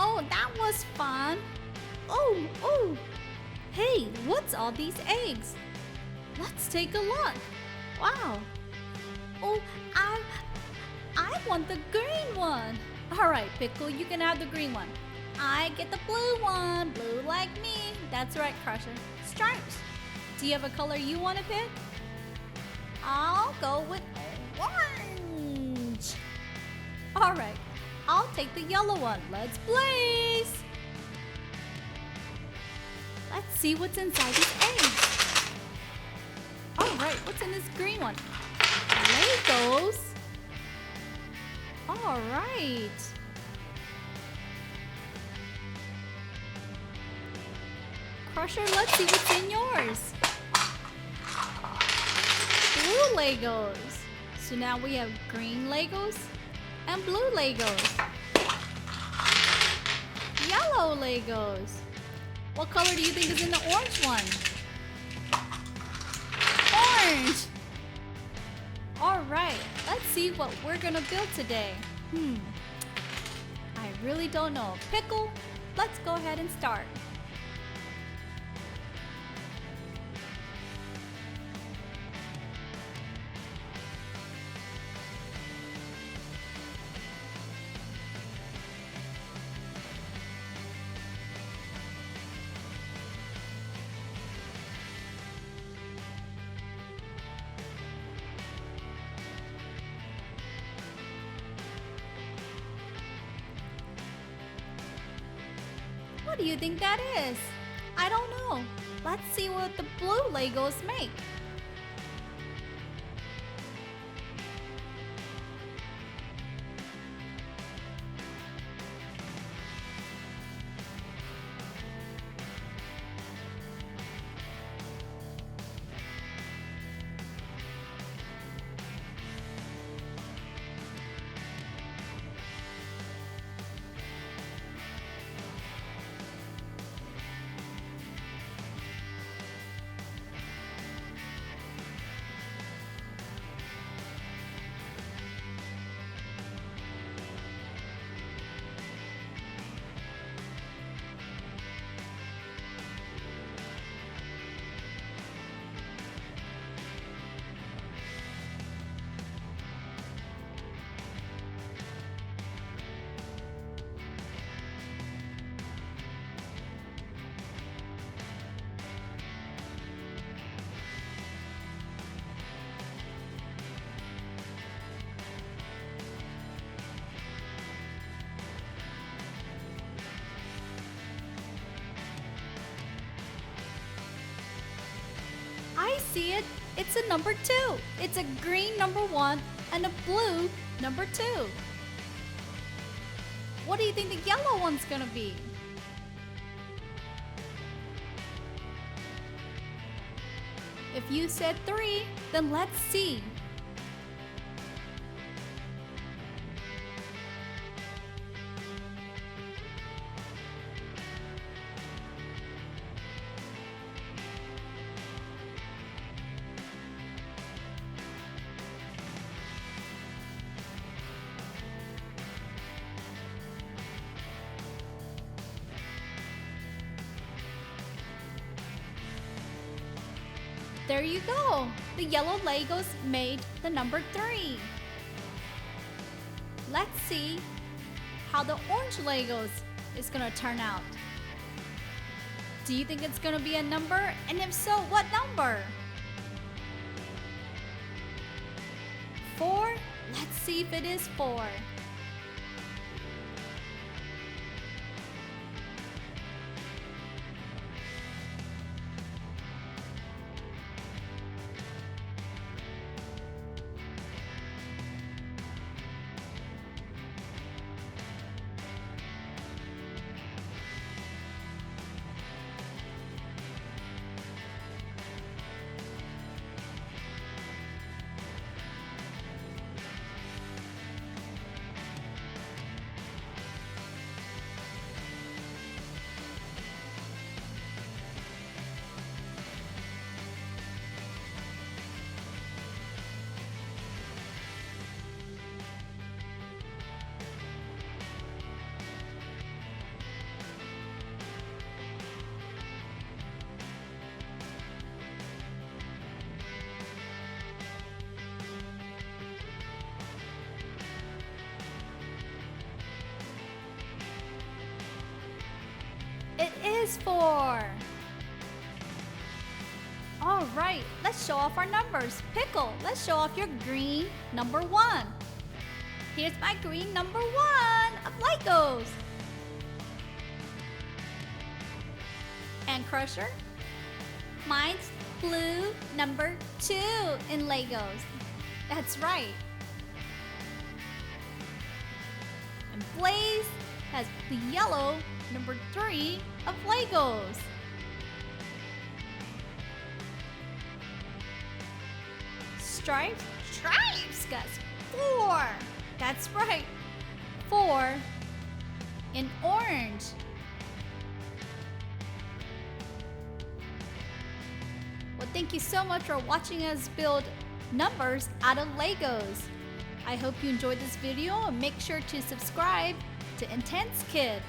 Oh, that was fun. Oh, oh. Hey, what's all these eggs? Let's take a look. Wow. Oh, I want the green one. All right, Pickle, you can have the green one. I get the blue one. Blue like me. That's right, Crusher. Stripes. Do you have a color you want to pick? I'll go with orange. All right, I'll take the yellow one. Let's blaze. Let's see what's inside these eggs. All right, what's in this green one? Legos. All right. Crusher, let's see what's in yours. Blue Legos. So now we have green Legos and blue Legos. Yellow Legos. What color do you think is in the orange one? Orange. All right, let's see what we're gonna build today. I really don't know. Pickle, let's go ahead and start. What do you think that is? I don't know. Let's see what the blue Legos make. I see it. It's a number 2. It's a green number 1 and a blue number 2. What do you think the yellow one's gonna be? If you said 3, then let's see. There you go. The yellow Legos made the number 3. Let's see how the orange Legos is gonna turn out. Do you think it's gonna be a number? And if so, what number? 4? Let's see if it is 4. is 4. All right, let's show off our numbers. Pickle, let's show off your green number 1. Here's my green number 1 of Legos. And Crusher, mine's blue number 2 in Legos. That's right. And Blaze has the yellow number 3 of Legos. Stripes got 4. That's right, 4 in orange. Well, thank you so much for watching us build numbers out of Legos. I hope you enjoyed this video and make sure to subscribe to Intense Kid.